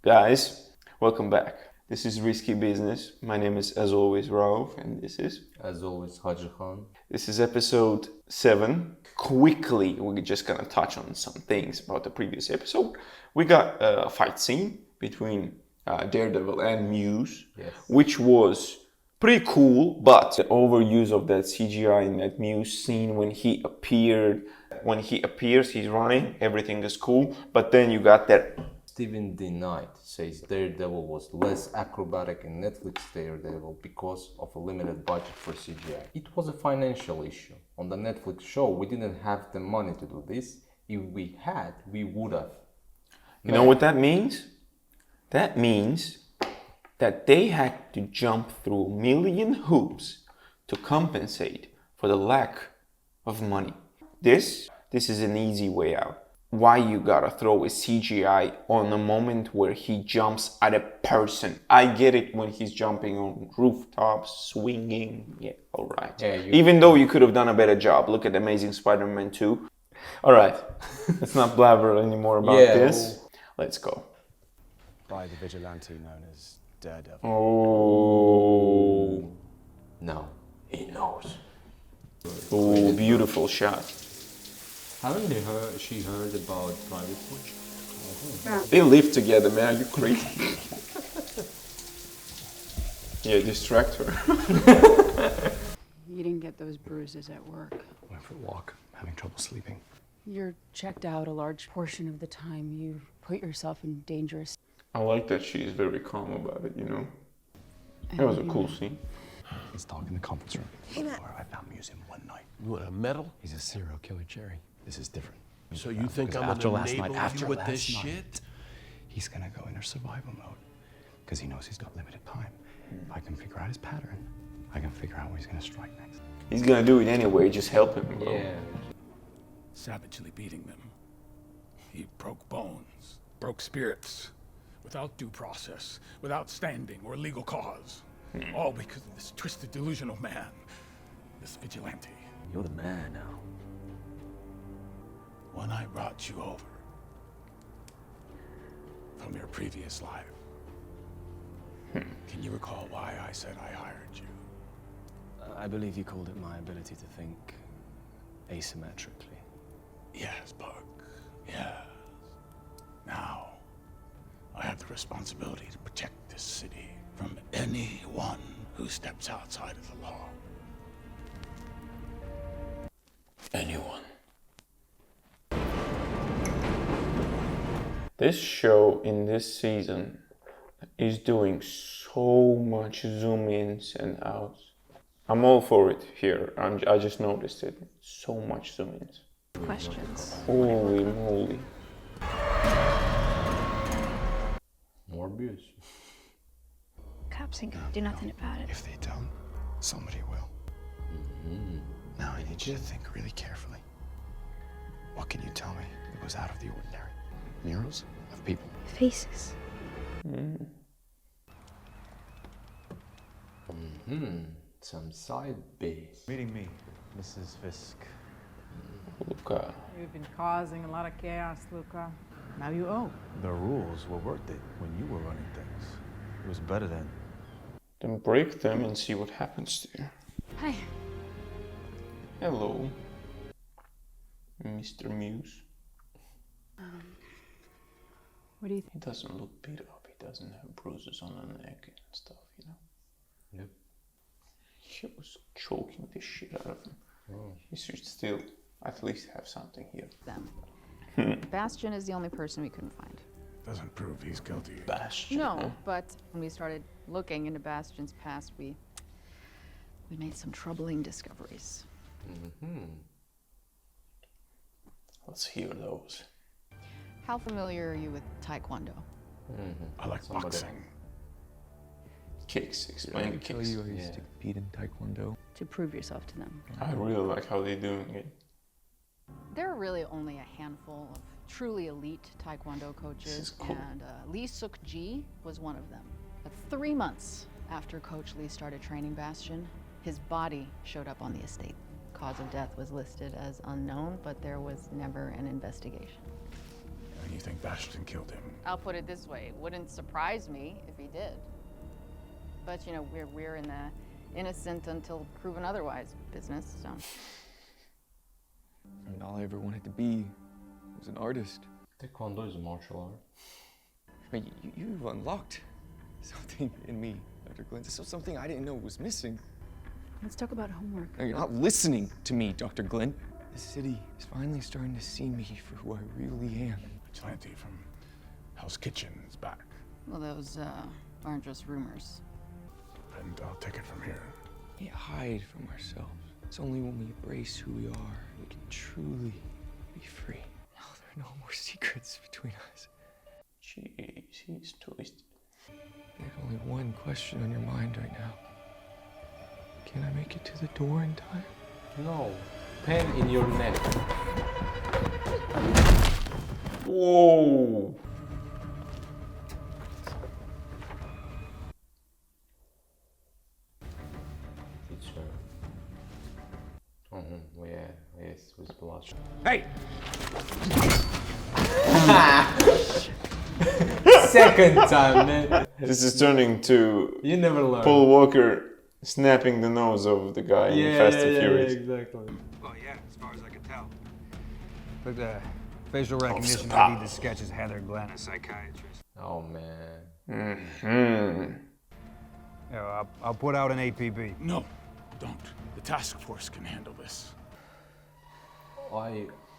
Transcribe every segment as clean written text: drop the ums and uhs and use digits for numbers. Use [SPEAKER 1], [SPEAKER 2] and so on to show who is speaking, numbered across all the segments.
[SPEAKER 1] Guys, welcome back. This is Risky Business. My name is, as always, Rauf, and this is...
[SPEAKER 2] As always, Haji Khan.
[SPEAKER 1] This is episode 7. Quickly, we're just gonna touch on some things about the previous episode. We got a fight scene between Daredevil and MUSE,
[SPEAKER 2] Yes.
[SPEAKER 1] which was pretty cool, but the overuse of that CGI in that MUSE scene when he appears, he's running, everything is cool, but then you got that...
[SPEAKER 2] Steven D. Knight says Daredevil was less acrobatic in Netflix Daredevil because of a limited budget for CGI. It was a financial issue. On the Netflix show, we didn't have the money to do this. If we had, we would have.
[SPEAKER 1] You know what that means? That means that they had to jump through a million hoops to compensate for the lack of money. This is an easy way out. Why you gotta throw a CGI on a moment where he jumps at a person? I get it when he's jumping on rooftops, swinging. Yeah, alright. Yeah, even though you could have done a better job. Look at Amazing Spider-Man 2. Alright, let's not blabber anymore about this. Let's go.
[SPEAKER 3] By the vigilante known as Daredevil.
[SPEAKER 1] Oh.
[SPEAKER 2] No, he knows.
[SPEAKER 1] Oh, beautiful shot.
[SPEAKER 2] Haven't she heard about Private Watch?
[SPEAKER 1] They live together, man. Are you crazy? Yeah, distract her.
[SPEAKER 4] You didn't get those bruises at work.
[SPEAKER 3] Went for a walk, having trouble sleeping.
[SPEAKER 4] You're checked out a large portion of the time. You put yourself in dangerous...
[SPEAKER 1] I like that she's very calm about it, you know? That was a cool scene.
[SPEAKER 3] Let's talk in the conference room. Where I found MUSE in one night.
[SPEAKER 5] You want a medal?
[SPEAKER 3] He's a serial killer, Jerry. This is different.
[SPEAKER 5] So you think I'm
[SPEAKER 3] after
[SPEAKER 5] gonna
[SPEAKER 3] last night,
[SPEAKER 5] enable
[SPEAKER 3] after
[SPEAKER 5] you with
[SPEAKER 3] last
[SPEAKER 5] this
[SPEAKER 3] night,
[SPEAKER 5] shit?
[SPEAKER 3] He's gonna go into survival mode because he knows he's got limited time. If I can figure out his pattern, I can figure out where he's gonna strike next.
[SPEAKER 1] He's gonna do it anyway, just help him, bro.
[SPEAKER 2] Yeah.
[SPEAKER 6] Savagely beating them. He broke bones, broke spirits, without due process, without standing or legal cause. All because of this twisted, delusional man, this vigilante.
[SPEAKER 5] You're the man now.
[SPEAKER 6] When I brought you over from your previous life, can you recall why I said I hired you?
[SPEAKER 3] I believe you called it my ability to think asymmetrically.
[SPEAKER 6] Yes, Buck. Yes. Now, I have the responsibility to protect this city from anyone who steps outside of the law.
[SPEAKER 1] Anyone. This show in this season is doing so much zoom-ins and outs. I'm all for it here. I just noticed it. So much zoom-ins.
[SPEAKER 4] Questions.
[SPEAKER 1] Holy moly.
[SPEAKER 2] Morbius.
[SPEAKER 7] Cops ain't gonna do nothing about it.
[SPEAKER 3] If they don't, somebody will. Now I need you to think really carefully. What can you tell me that was out of the ordinary? Murals of people.
[SPEAKER 7] Faces.
[SPEAKER 2] Some side base.
[SPEAKER 8] Meeting me, Mrs. Fisk.
[SPEAKER 1] Luca.
[SPEAKER 9] You've been causing a lot of chaos, Luca. Now you owe.
[SPEAKER 8] The rules were worth it when you were running things. It was better then.
[SPEAKER 1] Then break them and see what happens to you.
[SPEAKER 4] Hi.
[SPEAKER 1] Hello, Mr. Muse.
[SPEAKER 4] What do you
[SPEAKER 1] He
[SPEAKER 4] think?
[SPEAKER 1] doesn't look beat up. He doesn't have bruises on the neck and stuff, you know?
[SPEAKER 2] Yep.
[SPEAKER 1] She was choking the shit out of him. He should still at least have something here.
[SPEAKER 10] Them. Bastion is the only person we couldn't find.
[SPEAKER 6] Doesn't prove he's guilty.
[SPEAKER 1] Bastion.
[SPEAKER 10] No, but when we started looking into Bastion's past, we made some troubling discoveries.
[SPEAKER 1] Let's hear those.
[SPEAKER 10] How familiar are you with Taekwondo?
[SPEAKER 6] I like boxing.
[SPEAKER 1] Kicks. Explain the kicks.
[SPEAKER 8] I used to compete in Taekwondo.
[SPEAKER 10] To prove yourself to them.
[SPEAKER 1] I really like how they're doing it.
[SPEAKER 10] There are really only a handful of truly elite Taekwondo coaches,
[SPEAKER 1] cool.
[SPEAKER 10] and Lee Suk-ji was one of them. But 3 months after Coach Lee started training Bastion, his body showed up on the estate. Cause of death was listed as unknown, but there was never an investigation.
[SPEAKER 6] And you think Bastion killed him?
[SPEAKER 10] I'll put it this way, it wouldn't surprise me if he did. But, you know, we're in the innocent until proven otherwise business, so.
[SPEAKER 11] And all I ever wanted to be was an artist.
[SPEAKER 2] Taekwondo is a martial art.
[SPEAKER 11] I mean, you've unlocked something in me, Dr. Glenn. This was something I didn't know was missing.
[SPEAKER 4] Let's talk about homework.
[SPEAKER 11] No, you're not listening to me, Dr. Glenn. The city is finally starting to see me for who I really am.
[SPEAKER 6] Vigilante from Hell's Kitchen is back.
[SPEAKER 10] Well, those aren't just rumors.
[SPEAKER 6] And I'll take it from here.
[SPEAKER 11] We can't hide from ourselves. It's only when we embrace who we are we can truly be free. Now there are no more secrets between us.
[SPEAKER 1] Jeez, he's twisted.
[SPEAKER 11] There's only one question on your mind right now. Can I make it to the door in time?
[SPEAKER 2] No. Pen in your neck.
[SPEAKER 1] Whoa!
[SPEAKER 2] Teacher. Oh, yeah, yes, with blush.
[SPEAKER 6] Hey!
[SPEAKER 2] Second time, man.
[SPEAKER 1] This is turning to
[SPEAKER 2] You never learn.
[SPEAKER 1] Paul Walker snapping the nose of the guy in Fast and Furious.
[SPEAKER 2] exactly.
[SPEAKER 12] Well, yeah, as far as I could tell. But facial recognition
[SPEAKER 1] Stop.
[SPEAKER 12] ID the sketch is Heather Glenn, a psychiatrist.
[SPEAKER 2] Oh, man.
[SPEAKER 1] Mm-hmm.
[SPEAKER 12] Yeah, I'll put out an APB.
[SPEAKER 6] No, don't. The task force can handle this.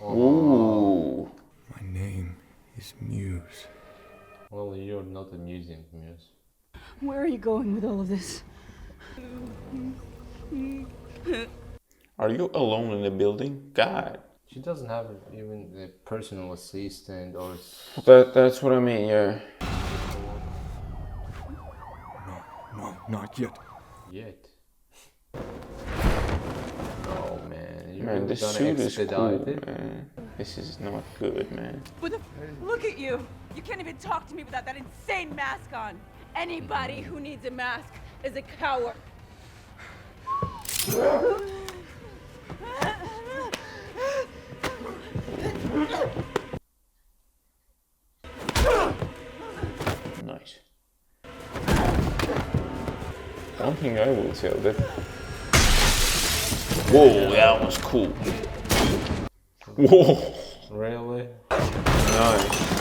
[SPEAKER 1] Ooh.
[SPEAKER 11] My name is MUSE.
[SPEAKER 2] Well, you're not a museum muse.
[SPEAKER 4] Where are you going with all of this?
[SPEAKER 1] Are you alone in the building? God.
[SPEAKER 2] She doesn't have even a personal assistant or...
[SPEAKER 1] That's what I mean, yeah.
[SPEAKER 11] No, not yet.
[SPEAKER 2] Yet. Oh, man. You're
[SPEAKER 1] Man, this
[SPEAKER 2] gonna
[SPEAKER 1] suit is cool,
[SPEAKER 2] expedite it?
[SPEAKER 1] man. This is not good, man.
[SPEAKER 4] Look at you! You can't even talk to me without that insane mask on! Anybody who needs a mask is a coward!
[SPEAKER 1] Nice. One thing I will tell that. Whoa, that was cool. Whoa.
[SPEAKER 2] Really?
[SPEAKER 1] Nice.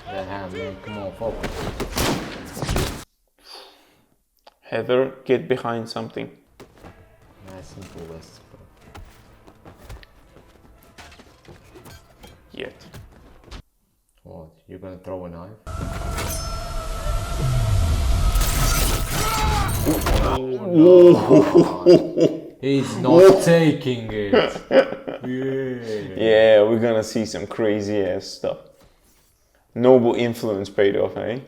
[SPEAKER 2] Yeah, man, come on, focus.
[SPEAKER 1] Heather, get behind something.
[SPEAKER 2] Nice simple list.
[SPEAKER 1] Yet.
[SPEAKER 2] What? You're gonna throw a knife? He's not taking it.
[SPEAKER 1] Yeah, we're gonna see some crazy ass stuff. Noble influence paid off, eh?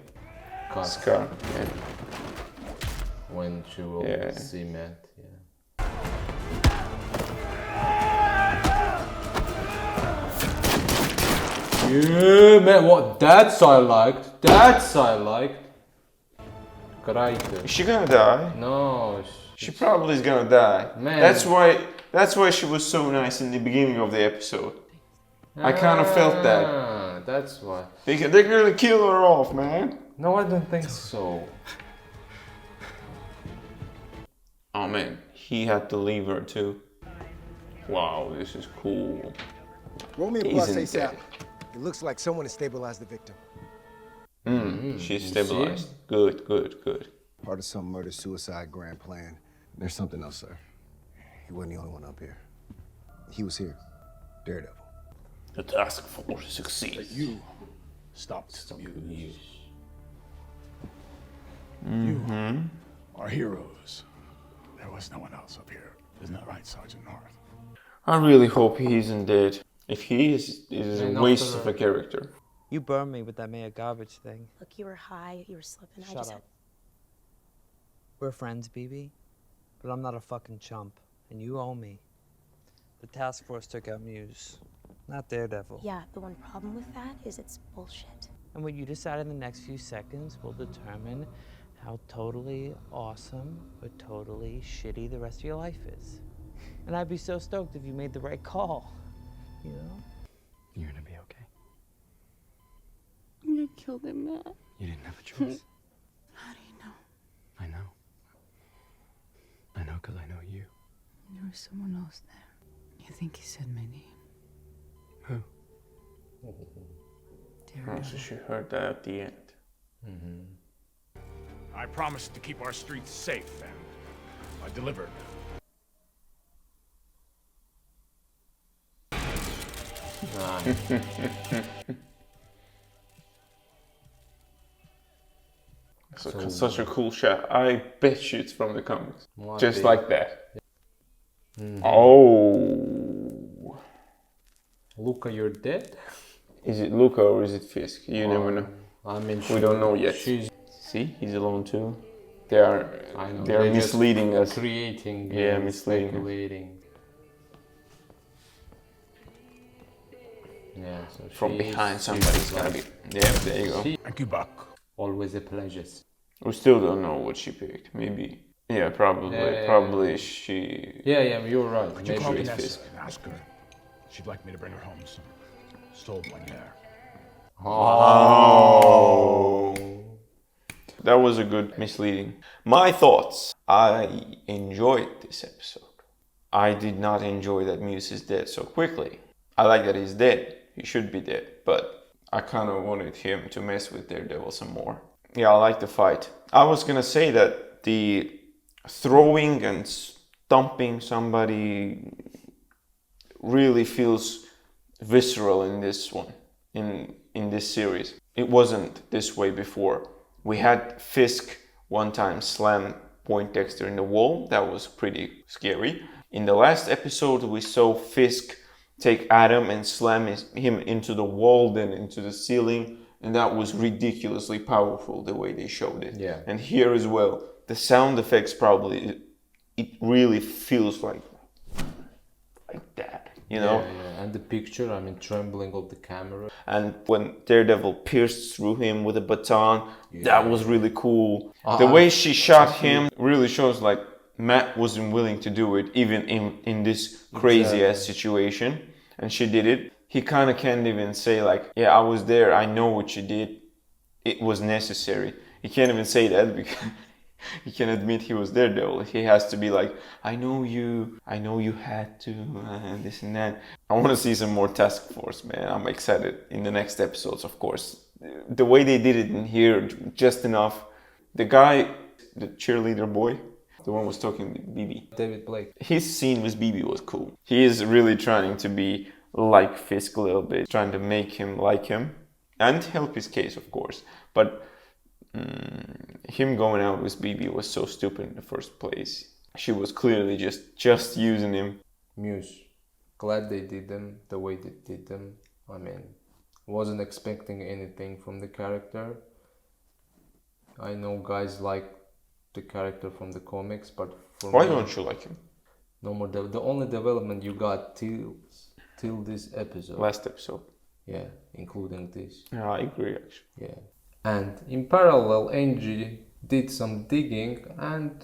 [SPEAKER 2] Cut.
[SPEAKER 1] Scar. Yeah.
[SPEAKER 2] When she will
[SPEAKER 1] Yeah.
[SPEAKER 2] see Matt, yeah. Yeah, man, what? That's I liked. That's I liked. Great.
[SPEAKER 1] Is she gonna die?
[SPEAKER 2] No.
[SPEAKER 1] She probably is gonna die.
[SPEAKER 2] Man.
[SPEAKER 1] That's why she was so nice in the beginning of the episode. I kind of felt that.
[SPEAKER 2] That's why.
[SPEAKER 1] They're gonna kill her off, man.
[SPEAKER 2] No, I don't think so.
[SPEAKER 1] Oh man, he had to leave her too. Wow, this is cool.
[SPEAKER 13] Roll me a plus
[SPEAKER 1] Isn't
[SPEAKER 13] ASAP.
[SPEAKER 1] it?
[SPEAKER 13] It looks like someone has stabilized the victim.
[SPEAKER 1] She's stabilized. Good, good, good.
[SPEAKER 13] Part of some murder-suicide grand plan. There's something else, sir. He wasn't the only one up here. He was here. Daredevil.
[SPEAKER 1] The task force succeeds.
[SPEAKER 6] You stopped the Muse.
[SPEAKER 1] Mm-hmm.
[SPEAKER 6] You are heroes. There was no one else up here. Isn't that right, Sergeant North?
[SPEAKER 1] I really hope he isn't dead. If he is, it is a
[SPEAKER 2] not
[SPEAKER 1] waste
[SPEAKER 2] the-
[SPEAKER 1] of a character.
[SPEAKER 14] You burned me with that Maya garbage thing.
[SPEAKER 7] Look, you were high, you were slipping. I
[SPEAKER 14] Shut
[SPEAKER 7] just
[SPEAKER 14] up. We're friends, BB. But I'm not a fucking chump. And you owe me. The task force took out MUSE. Not Daredevil.
[SPEAKER 7] Yeah, the one problem with that is it's bullshit.
[SPEAKER 14] And what you decide in the next few seconds will determine how totally awesome but totally shitty the rest of your life is. And I'd be so stoked if you made the right call, you know?
[SPEAKER 3] You're gonna be okay.
[SPEAKER 4] You killed him, Matt.
[SPEAKER 3] You didn't have a choice.
[SPEAKER 4] How do you know?
[SPEAKER 3] I know. I know because I know you.
[SPEAKER 4] There was someone else there. You think he said my name?
[SPEAKER 3] Who?
[SPEAKER 1] Oh, so she heard that at the end.
[SPEAKER 6] I promised to keep our streets safe, and I delivered.
[SPEAKER 1] Such a cool shot. I bet you it's from the comics.
[SPEAKER 2] Might
[SPEAKER 1] Just
[SPEAKER 2] be.
[SPEAKER 1] like that. Oh.
[SPEAKER 2] Luca, you're dead?
[SPEAKER 1] Is it Luca or is it Fisk? You never know.
[SPEAKER 2] I mean,
[SPEAKER 1] We don't know yet. See, he's alone too. They are
[SPEAKER 2] They're
[SPEAKER 1] misleading
[SPEAKER 2] just
[SPEAKER 1] us.
[SPEAKER 2] creating,
[SPEAKER 1] Yeah, misleading us.
[SPEAKER 2] speculating. Yeah, so
[SPEAKER 1] From behind somebody's gonna be. Yeah, there you go.
[SPEAKER 6] Thank you, Buck.
[SPEAKER 2] Always a pleasure.
[SPEAKER 1] We still don't know what she picked. Maybe. Yeah, probably.
[SPEAKER 2] Yeah.
[SPEAKER 1] Probably she.
[SPEAKER 2] Yeah, you're right.
[SPEAKER 6] Could you call
[SPEAKER 2] Maybe
[SPEAKER 6] Vanessa
[SPEAKER 2] it's
[SPEAKER 6] and ask her? She'd like me to bring her home some stolen hair.
[SPEAKER 1] Oh. That was a good misleading. My thoughts. I enjoyed this episode. I did not enjoy that Muse is dead so quickly. I like that he's dead. He should be dead. But I kind of wanted him to mess with Daredevil some more. Yeah, I like the fight. I was gonna say that the throwing and stomping somebody really feels visceral in this one, in this series. It wasn't this way before. We had Fisk one time slam Poindexter in the wall. That was pretty scary. In the last episode, we saw Fisk take Adam and slam him into the wall, then into the ceiling, and that was ridiculously powerful the way they showed it.
[SPEAKER 2] Yeah.
[SPEAKER 1] And here as well, the sound effects probably, it really feels like that, you know?
[SPEAKER 2] Yeah. And the picture, I mean, trembling of the camera.
[SPEAKER 1] And when Daredevil pierced through him with a baton, that was really cool. The way she shot him really shows like Matt wasn't willing to do it, even in this crazy ass situation, and she did it. He kind of can't even say like, yeah, I was there, I know what you did, it was necessary. He can't even say that because he can admit he was Daredevil. He has to be like, I know you had to, this and that. I want to see some more Task Force, man. I'm excited in the next episodes, of course. The way they did it in here, just enough. The guy, the cheerleader boy, the one was talking with BB.
[SPEAKER 2] David Blake.
[SPEAKER 1] His scene with BB was cool. He is really trying to be like Fisk a little bit, trying to make him like him and help his case, of course. But him going out with BB was so stupid in the first place. She was clearly just using him.
[SPEAKER 2] Muse. Glad they did them the way they did them. I mean, wasn't expecting anything from the character. I know guys like the character from the comics, but for
[SPEAKER 1] Why
[SPEAKER 2] me,
[SPEAKER 1] don't you like him?
[SPEAKER 2] no more. The only development you got till this episode.
[SPEAKER 1] Last episode.
[SPEAKER 2] Yeah, including this.
[SPEAKER 1] Yeah, I agree actually.
[SPEAKER 2] Yeah. And in parallel, Angie did some digging and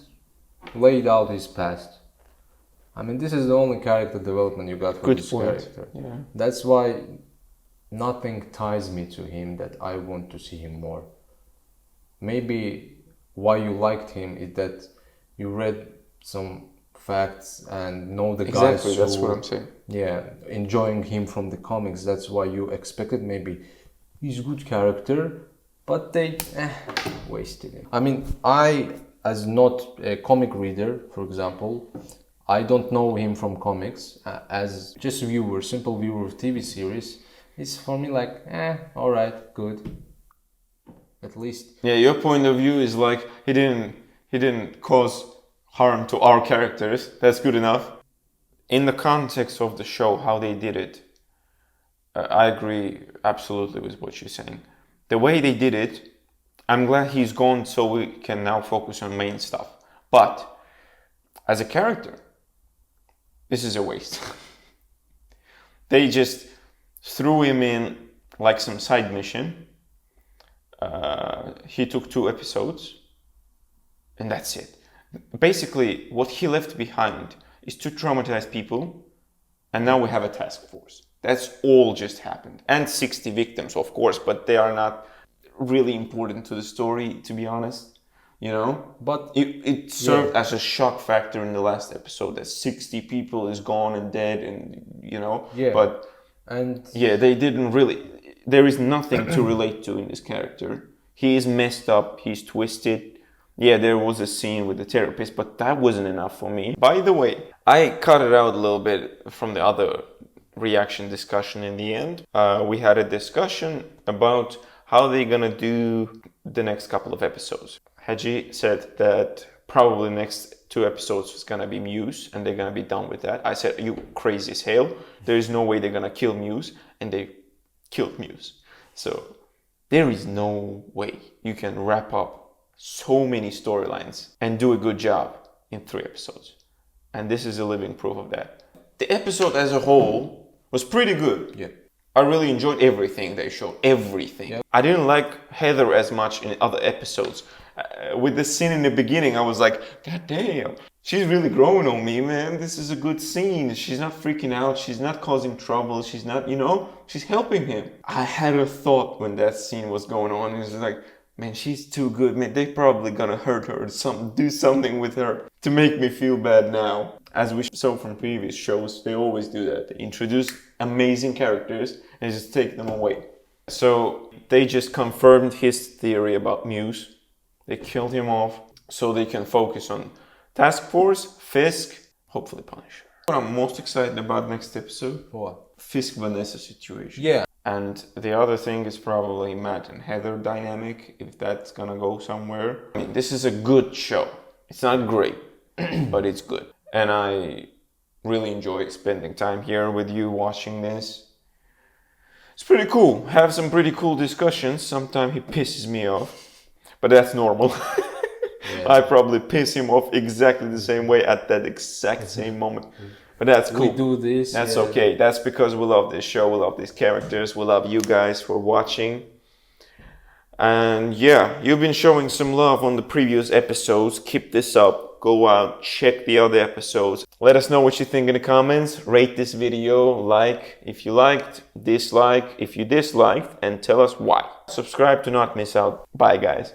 [SPEAKER 2] laid out his past. I mean, this is the only character development you got for
[SPEAKER 1] Good
[SPEAKER 2] this
[SPEAKER 1] point.
[SPEAKER 2] character.
[SPEAKER 1] Yeah.
[SPEAKER 2] That's why nothing ties me to him that I want to see him more. Maybe why you liked him is that you read some facts and know the guys.
[SPEAKER 1] Exactly, that's what I'm saying.
[SPEAKER 2] Yeah, enjoying him from the comics. That's why you expected maybe he's a good character, but they wasted him. I mean, I, as not a comic reader, for example, I don't know him from comics. As just a viewer, simple viewer of TV series, it's for me like, alright, good. At least.
[SPEAKER 1] Yeah, your point of view is like he didn't cause harm to our characters. That's good enough. In the context of the show, how they did it, I agree absolutely with what you're saying. The way they did it, I'm glad he's gone so we can now focus on main stuff. But as a character, this is a waste. They just threw him in like some side mission. He took 2 episodes and that's it. Basically, what he left behind is to traumatize people, and now we have a task force. That's all just happened. And 60 victims, of course, but they are not really important to the story, to be honest. You know?
[SPEAKER 2] But
[SPEAKER 1] it served as a shock factor in the last episode that 60 people is gone and dead, and you know?
[SPEAKER 2] Yeah.
[SPEAKER 1] But
[SPEAKER 2] and
[SPEAKER 1] yeah, they didn't really, there is nothing to relate to in this character. He is messed up, he's twisted. Yeah, there was a scene with the therapist, but that wasn't enough for me. By the way, I cut it out a little bit from the other reaction discussion in the end. We had a discussion about how they're gonna do the next couple of episodes. Haji said that probably next 2 episodes is gonna be MUSE and they're gonna be done with that. I said, you crazy as hell. There is no way they're gonna kill MUSE, and they killed MUSE. So there is no way you can wrap up so many storylines and do a good job in 3 episodes. And this is a living proof of that. The episode as a whole was pretty good.
[SPEAKER 2] Yeah.
[SPEAKER 1] I really enjoyed everything they showed. Everything. Yep. I didn't like Heather as much in other episodes. With the scene in the beginning, I was like, God damn, she's really growing on me, man. This is a good scene. She's not freaking out. She's not causing trouble. She's not, you know, she's helping him. I had a thought when that scene was going on. It was like, man, she's too good, man. They probably gonna hurt her or do something with her to make me feel bad now. As we saw from previous shows, they always do that. They introduce amazing characters and just take them away. So they just confirmed his theory about MUSE. They killed him off so they can focus on Task Force, Fisk, hopefully Punisher. What I'm most excited about next episode?
[SPEAKER 2] What?
[SPEAKER 1] Fisk-Vanessa situation.
[SPEAKER 2] Yeah.
[SPEAKER 1] And the other thing is probably Matt and Heather dynamic, if that's gonna go somewhere. I mean, this is a good show. It's not great, but it's good. And I really enjoy spending time here with you watching this. It's pretty cool. Have some pretty cool discussions. Sometimes he pisses me off, but that's normal. Yeah. I probably piss him off exactly the same way at that exact same moment. But that's cool.
[SPEAKER 2] We do this.
[SPEAKER 1] That's okay. That's because we love this show. We love these characters. We love you guys for watching. And yeah, you've been showing some love on the previous episodes. Keep this up. Go out, check the other episodes. Let us know what you think in the comments. Rate this video, like if you liked, dislike if you disliked, and tell us why. Subscribe to not miss out. Bye guys.